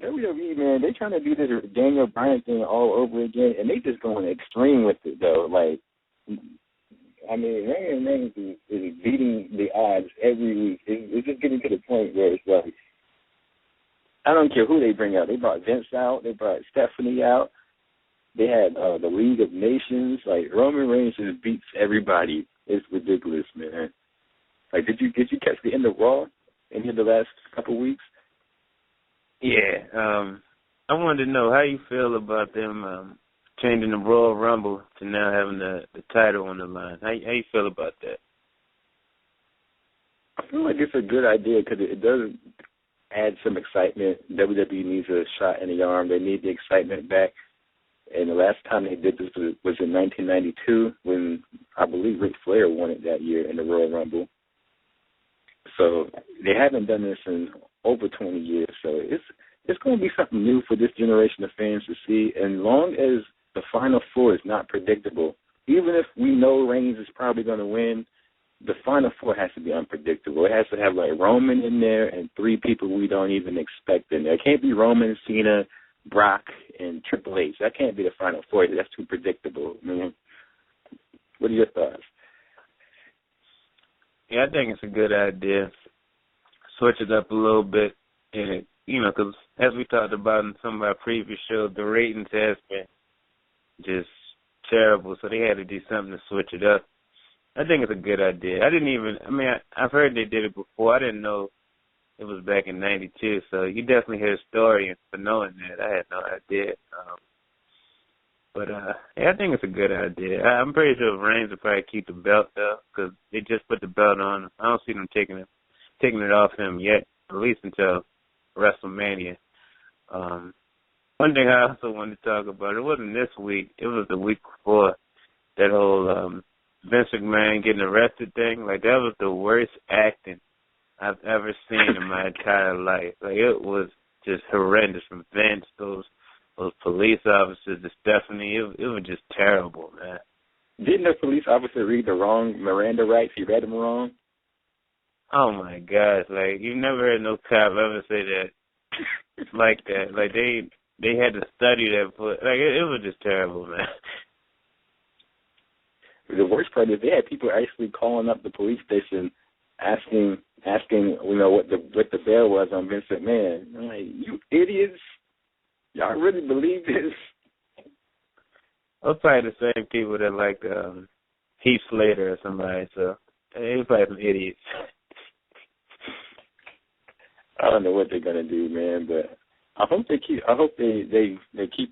WWE, man, they trying to do this Daniel Bryan thing all over again, and they just going extreme with it, though. Like, I mean, Reigns is beating the odds every week. It's just getting to the point where it's like, I don't care who they bring out. They brought Vince out. They brought Stephanie out. They had the League of Nations. Like, Roman Reigns just beats everybody. It's ridiculous, man. Like, did you catch the end of Raw any of the last couple of weeks? Yeah. I wanted to know how you feel about them changing the Royal Rumble to now having the title on the line. How you feel about that? I feel like it's a good idea because it does add some excitement. WWE needs a shot in the arm. They need the excitement back. And the last time they did this was in 1992 when I believe Ric Flair won it that year in the Royal Rumble. So they haven't done this in over 20 years. So it's going to be something new for this generation of fans to see. And long as the Final Four is not predictable, even if we know Reigns is probably going to win, the Final Four has to be unpredictable. It has to have like Roman in there and three people we don't even expect in there. It can't be Roman, Cena, Brock, and Triple H. That can't be the Final Four. That's too predictable. Man. What are your thoughts? Yeah, I think it's a good idea. Switch it up a little bit. And, because as we talked about in some of our previous shows, the ratings has been just terrible. So they had to do something to switch it up. I think it's a good idea. I've heard they did it before. I didn't know it was back in 92. So you definitely hear a story for knowing that. I had no idea. I think it's a good idea. I'm pretty sure Reigns will probably keep the belt, though, because they just put the belt on. I don't see them taking it off him yet, at least until WrestleMania. One thing I also wanted to talk about, it wasn't this week. It was the week before, that whole Vince McMahon getting arrested thing. Like, that was the worst acting I've ever seen in my entire life. Like, it was just horrendous from Vince, those police officers, to Stephanie. It was just terrible, man. Didn't the police officer read the wrong Miranda rights? He read them wrong? Oh, my gosh. Like, you've never heard no cop ever say that like that. Like, they had to study that. Like, it was just terrible, man. The worst part is they had people actually calling up the police station asking what the bail was on Vince McMahon. I'm like, you idiots. Y'all really believe this? Those probably the same people that like Heath Slater or somebody, so they're probably some idiots. I don't know what they're gonna do, man, but I hope they keep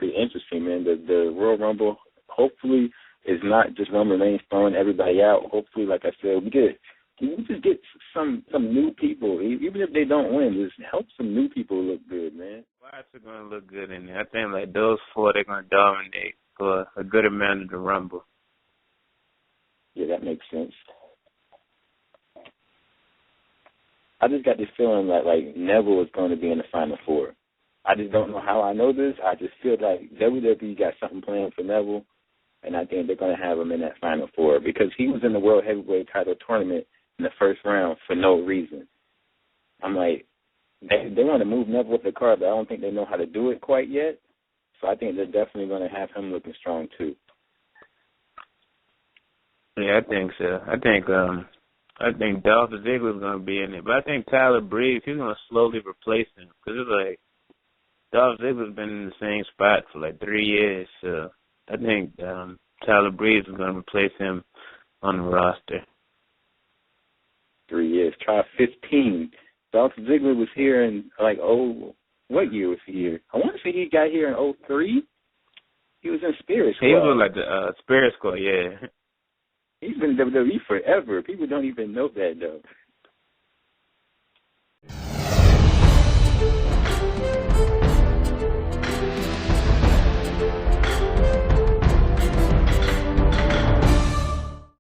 it interesting, man. The Royal Rumble hopefully is not just Roman Reigns throwing everybody out. Hopefully, like I said, we just get some new people, even if they don't win. Just help some new people look good, man. Wyatt's are going to look good in there. I think like those four, they're going to dominate for a good amount of the Rumble. Yeah, that makes sense. I just got this feeling that like Neville is going to be in the Final Four. I just don't know how I know this. I just feel like WWE got something planned for Neville, and I think they're going to have him in that Final Four because he was in the World Heavyweight Title tournament in the first round for no reason. I'm like, they want to move Neville with the card, but I don't think they know how to do it quite yet. So I think they're definitely going to have him looking strong too. Yeah, I think so. I think Dolph Ziggler is going to be in it, but I think Tyler Breeze, he's going to slowly replace him because it's like Dolph Ziggler's been in the same spot for like 3 years. So I think Tyler Breeze is going to replace him on the roster. 3 years. Try 15. Dolph Ziggler was here in, what year was he here? I want to say he got here in 03. He was in Spirit Squad. He was like the Spirit Squad, yeah. He's been in WWE forever. People don't even know that, though.